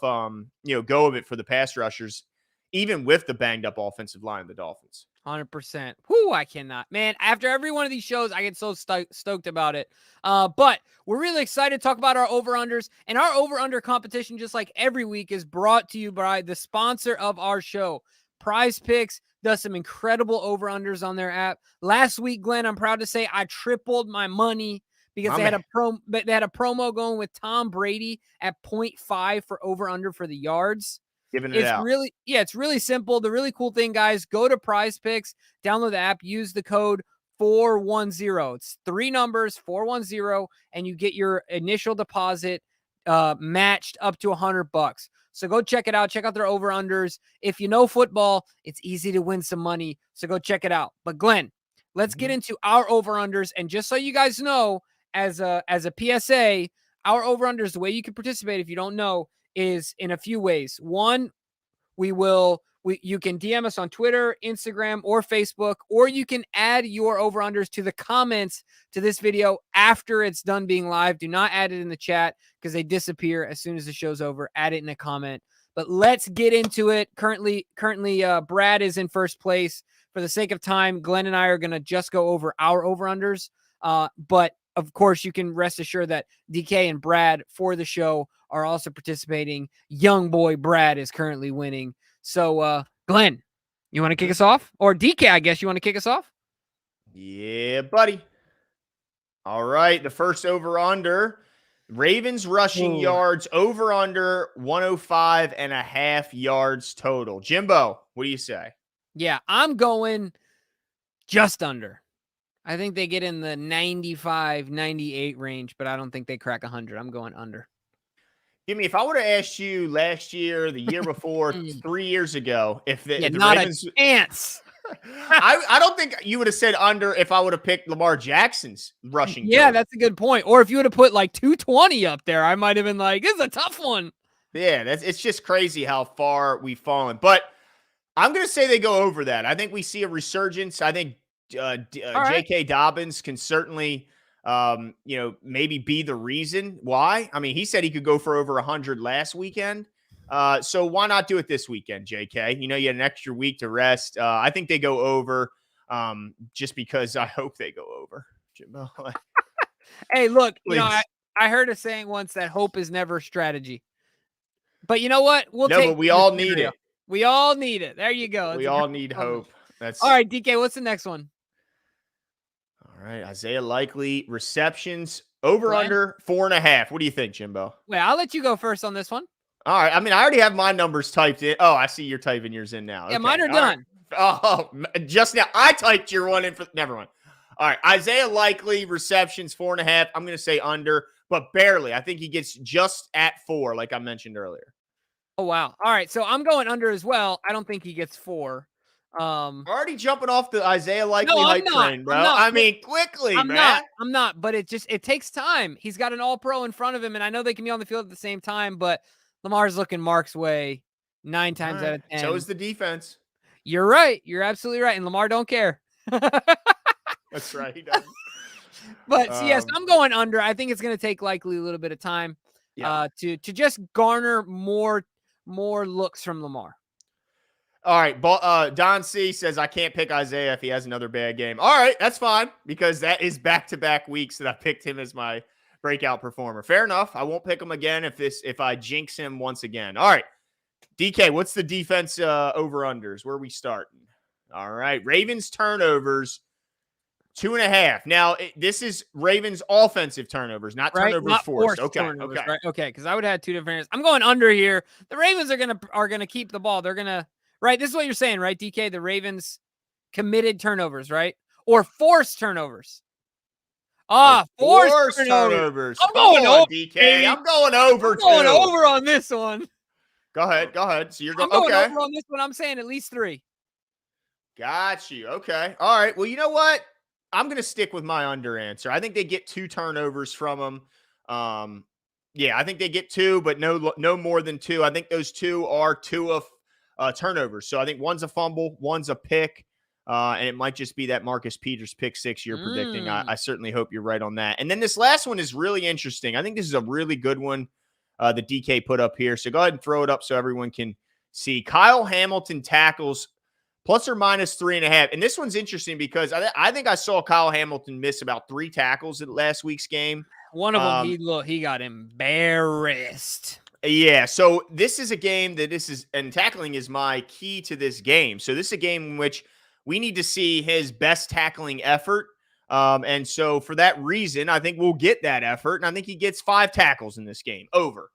go of it for the pass rushers, even with the banged up offensive line of the Dolphins. 100%. Whoo, I cannot. Man, after every one of these shows, I get so stoked about it. But we're really excited to talk about our over-unders. And our over-under competition, just like every week, is brought to you by the sponsor of our show. Prize Picks does some incredible over-unders on their app. Last week, Glenn, I'm proud to say I tripled my money because they had a promo going with Tom Brady at 0.5 for over-under for the yards. Giving it out. It's really simple. The really cool thing, guys, go to Prize Picks, download the app, use the code 410. It's 3 numbers, 410, and you get your initial deposit matched up to $100. So go check it out. Check out their over-unders. If you know football, it's easy to win some money. So go check it out. But Glenn, let's get into our over-unders. And just so you guys know, as a PSA, our over-unders, the way you can participate if you don't know, is in a few ways. One, you can DM us on Twitter, Instagram, or Facebook, or you can add your over-unders to the comments to this video after it's done being live. Do not add it in the chat because they disappear as soon as the show's over. Add it in a comment. But let's get into it. Currently, Brad is in first place. For the sake of time, Glenn and I are going to just go over our over-unders. But of course, you can rest assured that DK and Brad for the show are also participating. Young boy Brad is currently winning. So, Glenn, you want to kick us off? Or DK, I guess you want to kick us off? Yeah, buddy. All right. The first over-under. Ravens rushing yards over under 105.5 yards total. Jimbo, what do you say? Yeah, I'm going just under. I think they get in the 95, 98 range, but I don't think they crack 100. I'm going under. If I would have asked you last year, the year before, 3 years ago, if the not Ravens, a chance. I don't think you would have said under if I would have picked Lamar Jackson's rushing. Yeah, total. that's a good point. Or if you would have put like 220 up there, I might have been like, this is a tough one. Yeah, it's just crazy how far we've fallen. But I'm going to say they go over that. I think we see a resurgence. I think J.K. Dobbins can certainly, maybe be the reason why. I mean, he said he could go for over 100 last weekend. So why not do it this weekend, JK? You had an extra week to rest. I think they go over just because I hope they go over, Jimbo. Hey, look, I heard a saying once that hope is never a strategy. But you know what? But we all need it. We all need it. There you go. We all need hope. All right, DK, what's the next one? All right, Isaiah Likely receptions over under 4.5. What do you think, Jimbo? Wait, I'll let you go first on this one. All right. I mean, I already have my numbers typed in. Oh, I see you're typing yours in now. Yeah, mine are done. Right. Oh, just now. I typed your one in for. Never mind. All right. Isaiah Likely receptions 4.5. I'm going to say under, but barely. I think he gets just at 4, like I mentioned earlier. Oh, wow. All right. So I'm going under as well. I don't think he gets 4. Already jumping off the Isaiah Likely hype train, bro. I mean, quickly, I'm not, but it takes time. He's got an all-pro in front of him, and I know they can be on the field at the same time, but Lamar's looking Mark's way 9 times out of 10. So is the defense. You're right. You're absolutely right. And Lamar don't care. That's right. He doesn't. But yes, I'm going under. I think it's going to take likely a little bit of time to just garner more looks from Lamar. All right. Don C says, I can't pick Isaiah if he has another bad game. All right. That's fine because that is back-to-back weeks that I picked him as my breakout performer. Fair enough. I won't pick him again if I jinx him once again. All right. DK, what's the defense over-unders? Where are we starting? All right. Ravens turnovers, 2.5. Now, this is Ravens offensive turnovers, not Right? turnovers Not forced. forced Okay. turnovers, Okay. right? Okay, because I would have had two different answers. I'm going under here. The Ravens are gonna keep the ball. They're gonna right. This is what you're saying, right, DK? The Ravens committed turnovers, right? Or forced turnovers. Forced Forced turnovers. turnovers. I'm Come going on, over, DK. baby. I'm going over I'm going too. over on this one. Go ahead. Go ahead. So you're I'm going. going Okay. over on this one. I'm saying at least 3. Got you. Okay. All right. Well, you know what? I'm going to stick with my under answer. I think they get 2 turnovers from them. Yeah, I think they get 2, but no more than 2. I think those 2 are 2 of turnovers. So I think one's a fumble, one's a pick, and it might just be that Marcus Peters pick 6 you're predicting. I certainly hope you're right on that. And then this last one is really interesting. I think this is a really good one that DK put up here. So go ahead and throw it up so everyone can see. Kyle Hamilton tackles plus or minus 3.5. And this one's interesting because I think I saw Kyle Hamilton miss about 3 tackles at last week's game. One of them, he got embarrassed. Yeah, so this is a game and tackling is my key to this game. So this is a game in which we need to see his best tackling effort. And so for that reason, I think we'll get that effort. And I think he gets 5 tackles in this game. Over.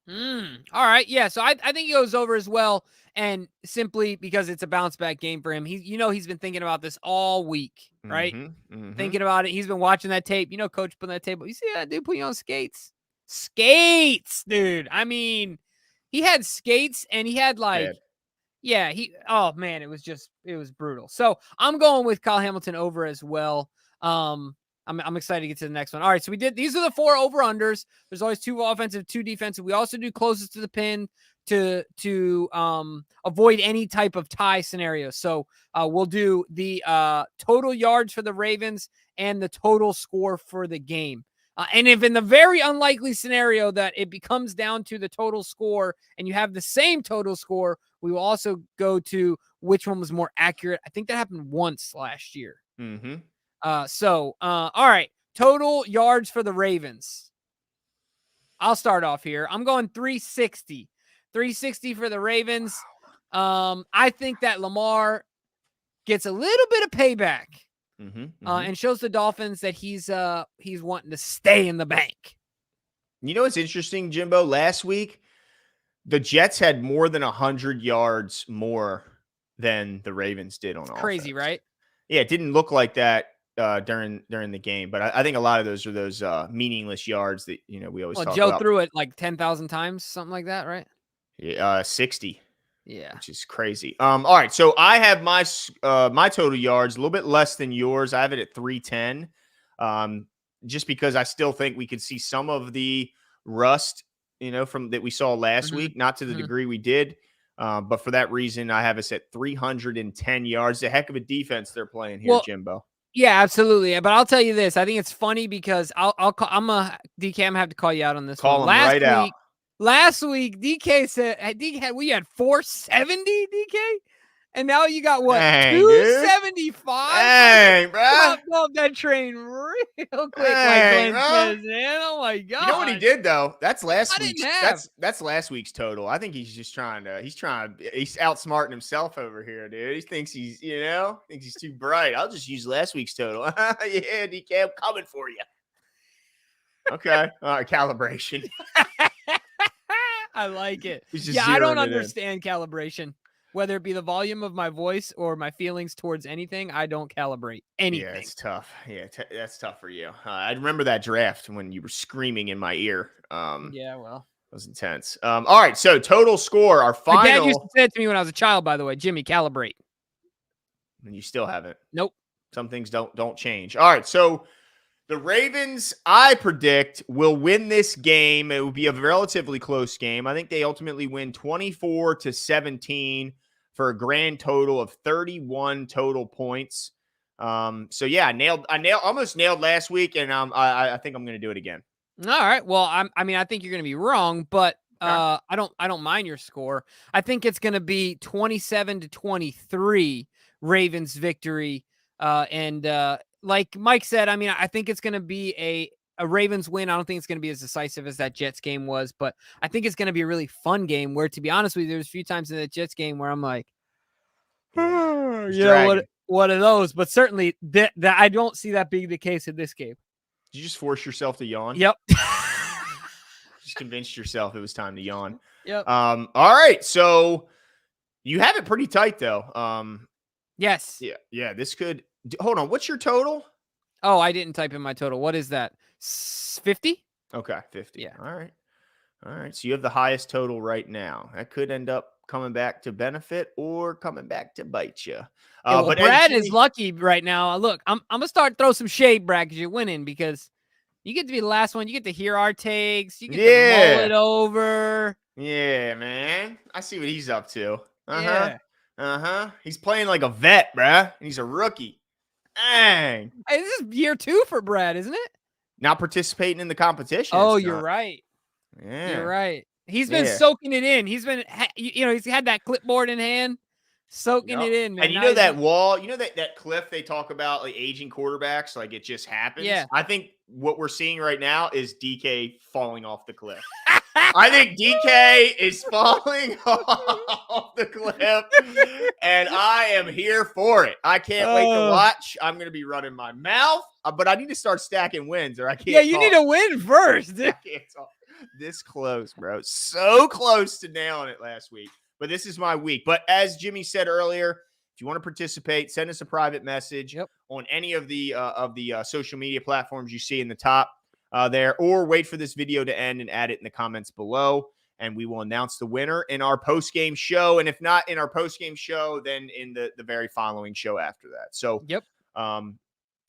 All right. Yeah. So I think he goes over as well. And simply because it's a bounce back game for him. He's been thinking about this all week, right? Thinking about it. He's been watching that tape. Coach putting that tape. You see that dude put you on skates? Skates, dude. I mean, he had skates and he had oh man, it was brutal. So I'm going with Kyle Hamilton over as well. I'm excited to get to the next one. All right, so these are the 4 over-unders. There's always 2 offensive, 2 defensive. We also do closest to the pin to avoid any type of tie scenario. So we'll do the total yards for the Ravens and the total score for the game. And if in the very unlikely scenario that it becomes down to the total score and you have the same total score, we will also go to which one was more accurate. I think that happened once last year. All right. Total yards for the Ravens. I'll start off here. I'm going 360. 360 for the Ravens. I think that Lamar gets a little bit of payback. And shows the Dolphins that he's wanting to stay in the bank. You know what's interesting, Jimbo? Last week, the Jets had more than 100 yards more than the Ravens did on offense. Crazy, right? Yeah, it didn't look like that during the game, but I think a lot of those are those meaningless yards that we always talk Joe about. threw it like 10,000 times, something like that, right? Yeah, 60. Yeah, which is crazy. All right, so I have my total yards a little bit less than yours. I have it at 310. Just because I still think we could see some of the rust, from that we saw last week, not to the degree we did. But for that reason, I have us at 310 yards. A heck of a defense they're playing here, Jimbo. Yeah, absolutely. But I'll tell you this: I think it's funny because I'm gonna have to call you out on this. Call him right out. Last week, DK said we had 470, DK, and now you got what? 275. Dang, bro! Off that train real quick, like Glenn says, man. Oh my god! You know what he did though? That's last week's. That's last week's total. I think he's just he's outsmarting himself over here, dude. He thinks he's too bright. I'll just use last week's total. Yeah, DK, I'm coming for you. Okay, all right, calibration. I like it. I don't understand calibration. Whether it be the volume of my voice or my feelings towards anything, I don't calibrate anything. Yeah, it's tough. Yeah, that's tough for you. I remember that draft when you were screaming in my ear. Yeah, well. It was intense. All right, so total score, our final. My dad used to say it to me when I was a child, by the way, Jimmy, calibrate. And you still haven't. Nope. Some things don't change. All right, so the Ravens, I predict, will win this game. It will be a relatively close game. I think they ultimately win 24-17 for a grand total of 31 total points. So yeah, I almost nailed last week, and I think I'm going to do it again. All right. Well, I think you're going to be wrong, but I don't mind your score. I think it's going to be 27-23 Ravens victory. Like Mike said, I think it's going to be a Ravens win. I don't think it's going to be as decisive as that Jets game was, but I think it's going to be a really fun game where, to be honest with you, there's a few times in the Jets game where I'm like, Yeah. You know what? One of those, but certainly that I don't see that being the case in this game. Did you just force yourself to yawn? Yep. Just convinced yourself it was time to yawn. Yep. All right. So you have it pretty tight though. Yes. Yeah. This could hold on. What's your total? Oh, I didn't type in my total. What is that? 50? Okay, 50. Yeah. All right. So you have the highest total right now. That could end up coming back to benefit or coming back to bite you. Yeah, well, but Brad is lucky right now. Look, I'm gonna start throw some shade, Brad, because you're winning because you get to be the last one. You get to hear our takes. You get to mull it over. Yeah, man. I see what he's up to. Yeah. He's playing like a vet, bruh. He's a rookie. Dang. Hey, this is year 2 for Brad, isn't it? Not participating in the competition. Oh, you're right. Yeah. You're right. He's been soaking it in. He's been, he's had that clipboard in hand, soaking it in, man. And you know that wall, that cliff they talk about, like aging quarterbacks, like it just happens. Yeah. I think what we're seeing right now is DK falling off the cliff. I think DK is falling off the cliff, and I am here for it. I can't wait to watch. I'm going to be running my mouth, but I need to start stacking wins, or I can't. Yeah, you need to win first. I can't talk. This close, bro. So close to nailing it last week, but this is my week. But as Jimmy said earlier, if you want to participate, send us a private message on any of the social media platforms you see in the top. There, or wait for this video to end and add it in the comments below, and we will announce the winner in our post-game show. And if not in our post-game show, then in the very following show after that. So,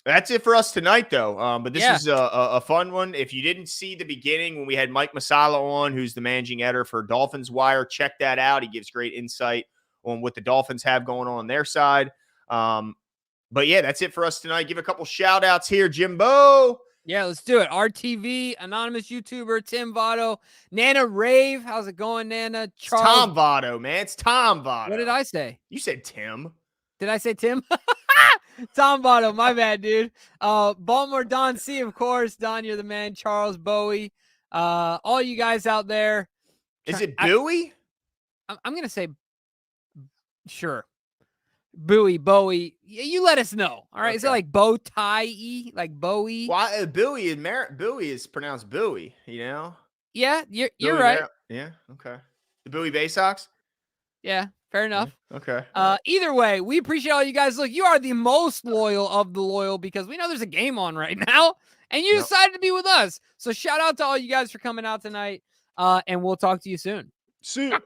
that's it for us tonight, though. But this is a fun one. If you didn't see the beginning when we had Mike Masala on, who's the managing editor for Dolphins Wire, check that out. He gives great insight on what the Dolphins have going on their side. But yeah, that's it for us tonight. Give a couple shout outs here, Jimbo. Yeah, let's do it. RTV, anonymous YouTuber, Tim Votto, Nana Rave. How's it going, Nana? Charles. It's Tom Votto, man. It's Tom Votto. What did I say? You said Tim. Did I say Tim? Tom Votto, my bad, dude. Baltimore Don C, of course. Don, you're the man. Charles, Bowie. All you guys out there. Is it Bowie? I'm going to say sure. Bowie. You let us know. All right. Okay. Is it like bow tie-y? Like Bowie? Why Bowie is pronounced Bowie, you know? Yeah, you're right. Yeah, okay. The Bowie Bay Sox? Yeah, fair enough. Yeah, okay. Either way, we appreciate all you guys. Look, you are the most loyal of the loyal because we know there's a game on right now, and you decided to be with us. So shout out to all you guys for coming out tonight, and we'll talk to you soon. See you.